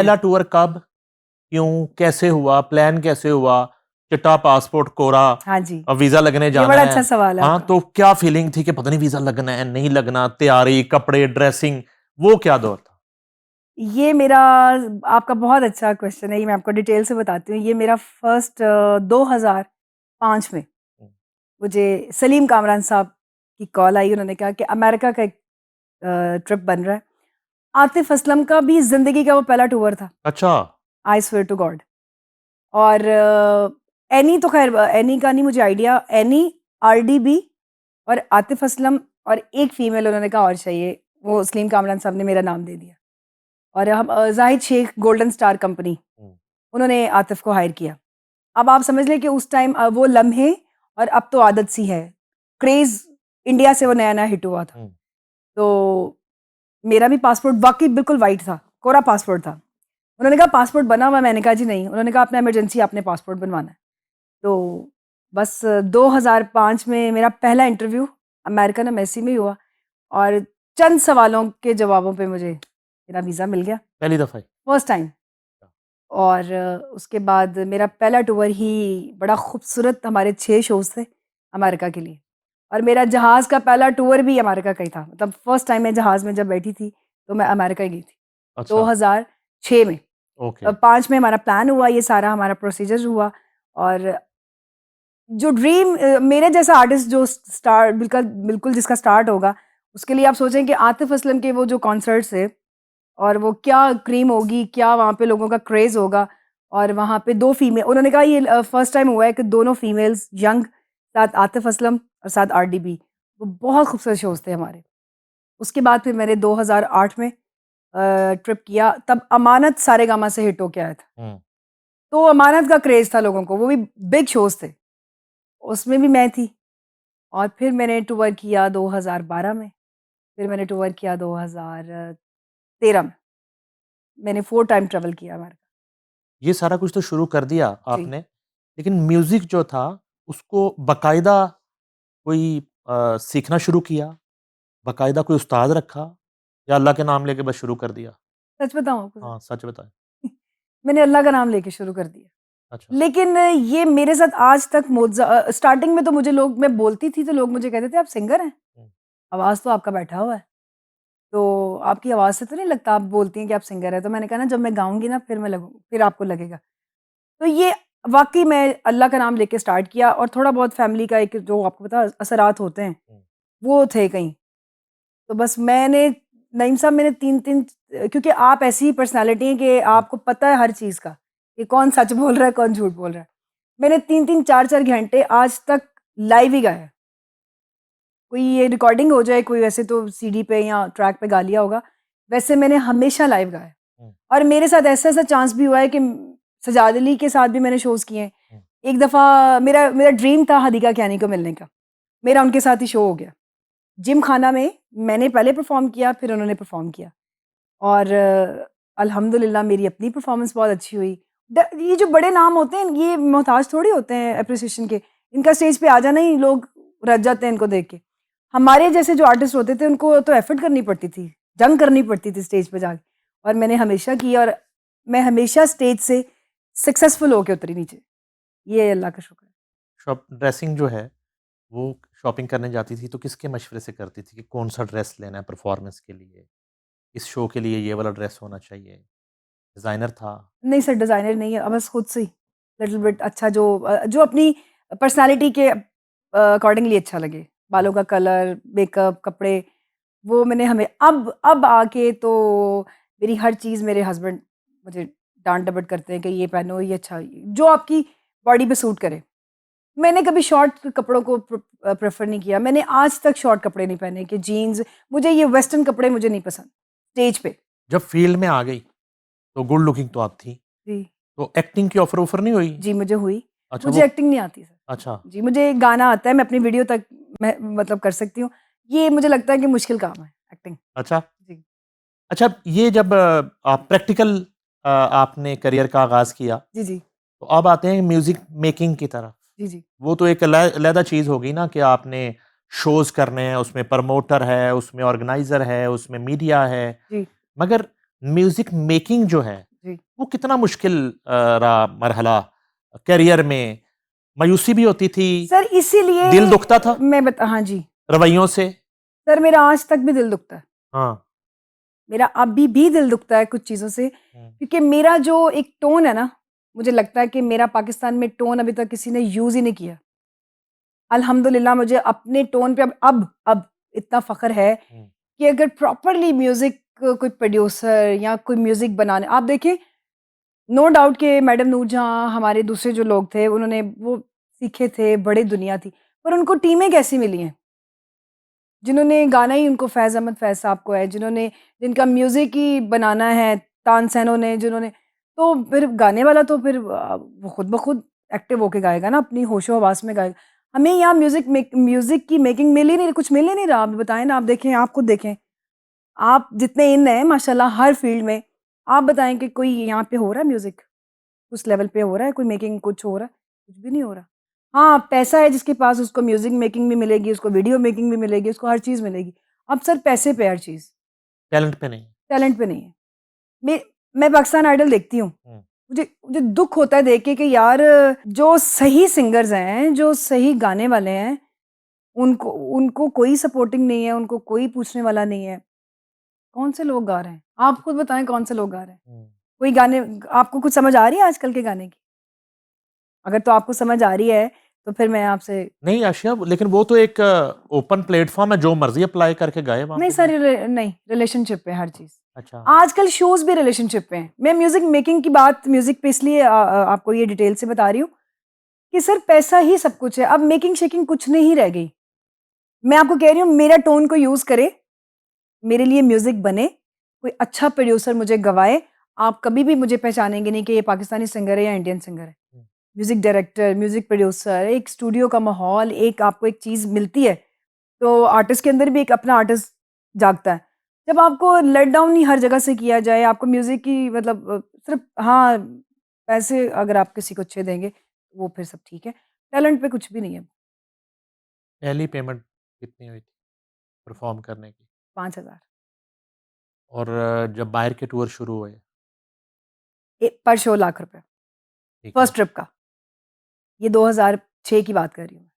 पहला टूर कब, क्यों, कैसे हुआ, प्लान कैसे हुआ? चिट्टा पासपोर्ट कोरा, हाँ जी, अब वीजा लगने ये जाना बड़ा है। अच्छा सवाल है हाँ, आपका। तो क्या फीलिंग थी कि पता नहीं वीजा लगना है नहीं लगना, तैयारी, कपड़े, ड्रेसिंग, वो क्या दौर था? ये मेरा आपका बहुत अच्छा क्वेश्चन है, ये मैं आपको डिटेल से बताती हूँ। ये मेरा फर्स्ट 2005 में मुझे सलीम कामरान साहब की कॉल आई। उन्होंने कहा कि अमेरिका का एक ट्रिप बन रहा है। आतिफ असलम का भी जिंदगी का वो पहला टूर था, अच्छा। I swear to God. और एनी तो खैर एनी का नहीं मुझे आइडिया, एनी, आरडीबी और आतिफ असलम और एक फीमेल उन्होंने कहा और चाहिए, वो सलीम कामरान साहब ने मेरा नाम दे दिया। और हम Zahid Shaikh golden star company, उन्होंने आतिफ को हायर किया। अब आप समझ लें कि उस टाइम वो लम्हे और अब तो आदत सी है, क्रेज इंडिया से वो नया नया हिट हुआ था। तो मेरा भी पासपोर्ट वाकई बिल्कुल वाइट था, कोरा पासपोर्ट था। उन्होंने कहा पासपोर्ट बना हुआ, मैंने कहा जी नहीं। उन्होंने कहा अपना इमरजेंसी आपने पासपोर्ट बनवाना है। तो बस 2005 में मेरा पहला इंटरव्यू अमेरिकन एम्बेसी में ही हुआ और चंद सवालों के जवाबों पे मुझे मेरा वीज़ा मिल गया, पहली दफा ही? First time. और उसके बाद मेरा पहला टूर ही बड़ा खूबसूरत, हमारे 6 शोज़ थे अमेरिका के लिए। और मेरा जहाज़ का पहला टूर भी अमेरिका का ही था, मतलब फर्स्ट टाइम मैं जहाज़ में जब बैठी थी तो मैं अमेरिका ही गई थी अच्छा। 2006 में। ओके। 5 में हमारा प्लान हुआ, ये सारा हमारा प्रोसीजर हुआ। और जो ड्रीम मेरे जैसा आर्टिस्ट जो स्टार्ट बिल्कुल बिल्कुल जिसका स्टार्ट होगा, उसके लिए आप सोचें कि आतिफ असलम के वो जो कॉन्सर्ट्स थे और वो क्या क्रीम होगी, क्या वहाँ पे लोगों का क्रेज़ होगा। और वहाँ पे 2 फीमेल, उन्होंने कहा ये फर्स्ट टाइम हुआ है कि दोनों फीमेल्स यंग, साथ आतिफ असलम और साथ आरडीबी। वो बहुत खूबसूरत शोज़ थे हमारे। उसके बाद फिर मैंने 2008 में ट्रिप किया, तब अमानत सारेगामा से हिट होके आया था। तो अमानत का क्रेज़ था लोगों को, वो भी बिग शोज़ थे, उसमें भी मैं थी। और फिर मैंने टूर किया 2012 में, फिर मैंने टूर किया 2013 में। मैंने 4 टाइम ट्रैवल किया अमेरिका। ये सारा कुछ तो शुरू कर दिया जी। आपने, लेकिन म्यूजिक जो था उसको बकायदा कोई सीखना शुरू किया, बकायदा कोई उस्ताद रखा, या अल्लाह के नाम लेके बस शुरू कर दिया? सच बताऊँ आपको हाँ, सर? सच बताएं। मैंने अल्लाह का नाम लेके शुरू कर दिया। अच्छा। लेकिन ये मेरे साथ आज तक स्टार्टिंग में तो मुझे लोग, मैं बोलती थी तो लोग मुझे कहते थे आप सिंगर हैं? हम्म, आवाज़ तो आपका बैठा हुआ है। तो आपकी आवाज़ से तो नहीं लगता आप बोलती हैं कि आप सिंगर हैं। तो मैंने कहा ना जब मैं गाऊँगी ना फिर मैं लगूँ, फिर आपको लगेगा। तो ये वाक़ई मैं अल्लाह का नाम लेके स्टार्ट किया और थोड़ा बहुत फैमिली का एक जो आपको पता है असरात होते हैं, हम्म, वो थे कहीं। तो बस मैंने, नईम साहब मैंने 3-3, क्योंकि आप ऐसी पर्सनैलिटी हैं कि हम्म। आपको पता है हर चीज़ का, कि कौन सच बोल रहा है, कौन झूठ बोल रहा है। मैंने 3-3 4-4 घंटे आज तक लाइव ही गाया। कोई ये रिकॉर्डिंग हो जाए, कोई वैसे तो सीडी पे या ट्रैक पे गा लिया होगा, वैसे मैंने हमेशा लाइव गाया। हम्म, और मेरे साथ ऐसा-ऐसा चांस भी हुआ है कि सजाद अली के साथ भी मैंने शोज़ किए हैं। हम्म। एक दफ़ा मेरा मेरा ड्रीम था हदीका कियानी को मिलने का। मेरा उनके साथ ही शो हो गया। जिम खाना में मैंने पहले परफ़ॉर्म किया, फिर उन्होंने परफ़ॉर्म किया। और अल्हम्दुलिल्लाह मेरी अपनी परफ़ॉर्मेंस बहुत अच्छी हुई। ये जो बड़े नाम होते हैं, ये मोहताज थोड़ी होते हैं एप्रिसिएशन के। इनका स्टेज पे आ जाना ही लोग रच जाते हैं इनको देख के। हमारे जैसे जो आर्टिस्ट होते थे उनको तो एफ़र्ट करनी पड़ती थी, जंग करनी पड़ती थी स्टेज पे जाके। और मैंने हमेशा की और मैं हमेशा स्टेज से सक्सेसफुल होके उतरी नीचे। ये अल्लाह का शुक्र है। शॉप ड्रेसिंग जो है वो शॉपिंग करने जाती थी तो किसके मशवरे से करती थी कि कौन सा ड्रेस लेना है परफॉर्मेंस के लिए, इस शो के लिए ये वाला ड्रेस होना चाहिए? डिजाइनर था? नहीं सर, डिज़ाइनर नहीं है, बस खुद से ही लिटिल बिट अच्छा जो अपनी पर्सनैलिटी के अकॉर्डिंगली अच्छा लगे। बालों का कलर, मेकअप, कपड़े, वो मैंने हमें अब आके तो मेरी हर चीज़ मेरे हस्बैंड मुझे डाँट-डपट करते हैं कि ये पहनो, ये अच्छा, जो आपकी बॉडी पे सूट करे। मैंने कभी शॉर्ट कपड़ों को प्रेफ़र नहीं किया। मैंने आज तक शॉर्ट कपड़े नहीं पहने कि जीन्स, मुझे ये वेस्टर्न कपड़े मुझे नहीं पसंद, स्टेज पे। जब फील्ड में आ गई तो गुड लुकिंग तो आप थी, जी। तो एक्टिंग की ऑफर ऑफर नहीं हुई? जी, मुझे हुई। अच्छा मुझे वो। एक्टिंग नहीं आती सर। अच्छा। जी, मुझे गाना आता है, मैं अपनी वीडियो तक मैं मतलब कर सकती हूँ। ये मुझे लगता है कि मुश्किल काम है एक्टिंग। अच्छा। जी। अच्छा, ये जब आप प्रैक्टिकल आपने करियर का आगाज किया, जी, जी। तो अब आते हैं म्यूजिक मेकिंग की तरफ। जी, जी। वो तो एक अलहदा चीज होगी ना कि आपने शोज करने हैं, उसमें प्रमोटर है, उसमें ऑर्गेनाइजर है, उसमें मीडिया है, जी। मगर म्यूजिक मेकिंग जो है जी। वो कितना मुश्किल रहा मरहला करियर में? मायूसी भी होती थी, सर इसीलिए दिल दुखता था हाँ जी। रवैयों से? सर मेरा आज तक भी दिल दुखता है। हाँ। मेरा अभी भी दिल दुखता है कुछ चीज़ों से, हुँ, क्योंकि मेरा जो एक टोन है ना, मुझे लगता है कि मेरा पाकिस्तान में टोन अभी तक किसी ने यूज़ ही नहीं किया। अल्हम्दुलिल्लाह मुझे अपने टोन पे अब इतना फ़ख्र है हुँ, कि अगर प्रॉपरली म्यूज़िक कोई प्रोड्यूसर या कोई म्यूज़िक बनाने आप देखिए, नो डाउट कि मैडम नूर जहाँ हमारे दूसरे जो लोग थे उन्होंने वो सीखे थे, बड़ी दुनिया थी। पर उनको टीमें कैसी मिली हैं? जिन्होंने गाना ही उनको फ़ैज़ अहमद फ़ैज़ साहब को है, जिनका म्यूज़िक ही बनाना है, तानसेनो ने जिन्होंने तो फिर गाने वाला तो फिर वो खुद ब खुद एक्टिव होके गाएगा ना, अपनी होशो-हवास में गाएगा। हमें यहाँ म्यूज़िक की मेकिंग मिल ही नहीं कुछ मिल ही नहीं रहा। आप बताएँ ना, आप देखें, आप खुद देखें। आप जितने इन हैं माशाल्लाह हर फ़ील्ड में, आप बताएँ कि कोई यहाँ पे हो रहा है म्यूज़िक? उस लेवल पे हो रहा है कोई मेकिंग कुछ हो रहा है? कुछ भी नहीं हो रहा। हाँ, पैसा है जिसके पास उसको म्यूज़िक मेकिंग भी मिलेगी, उसको वीडियो मेकिंग भी मिलेगी, उसको हर चीज़ मिलेगी। अब सर पैसे पे हर चीज़, टैलेंट पे नहीं। टैलेंट पे नहीं है। मैं मैं पाकिस्तान आइडल देखती हूँ। हुँ, मुझे मुझे दुःख होता है देख के कि यार जो सही सिंगर्स हैं, जो सही गाने वाले हैं, उनको उनको कोई सपोर्टिंग नहीं है, उनको कोई पूछने वाला नहीं है। कौन से लोग गा रहे हैं? आप खुद बताएँ कौन से लोग गा रहे हैं? हुँ। कोई गाने आपको कुछ समझ आ रही है आजकल के गाने की? अगर तो आपको समझ आ रही है, तो फिर मैं आपसे नहीं आशिया, लेकिन वो तो एक ओपन प्लेटफ़ॉर्म है, जो मर्ज़ी अप्लाई करके गाए वहाँ नहीं पे सर भी। नहीं, रिलेशनशिप पे हर चीज़। अच्छा। आजकल शोज़ भी रिलेशनशिप पे हैं। मैं म्यूज़िक मेकिंग की बात म्यूज़िक पे इसलिए आपको ये डिटेल से बता रही हूँ कि सर पैसा ही सब कुछ है। अब मेकिंग-शेकिंग कुछ नहीं रह गई। मैं आपको कह रही हूँ मेरा टोन को यूज़ करे, मेरे लिए म्यूज़िक बने, कोई अच्छा प्रोड्यूसर मुझे गवाए, आप कभी भी मुझे पहचानेंगे नहीं कि ये पाकिस्तानी सिंगर है या इंडियन सिंगर है। हुँ, म्यूज़िक डायरेक्टर, म्यूज़िक प्रोड्यूसर, एक स्टूडियो का माहौल, एक आपको एक चीज़ मिलती है, तो आर्टिस्ट के अंदर भी एक अपना आर्टिस्ट जागता है। जब आपको लेट डाउन ही हर जगह से किया जाए, आपको म्यूज़िक की मतलब सिर्फ़ हाँ, पैसे अगर आप किसी को अच्छे देंगे, वो फिर सब ठीक है। टैलेंट पे कुछ भी नहीं है। पहली पेमेंट कितनी हुई थी परफ़ॉर्म करने की? 5,000 और जब बाहर के टूर शुरू हुए? पर शो लाख रुपए, ठीक है। फर्स्ट ट्रिप का। ये 2006 की बात कर रही हूँ मैं।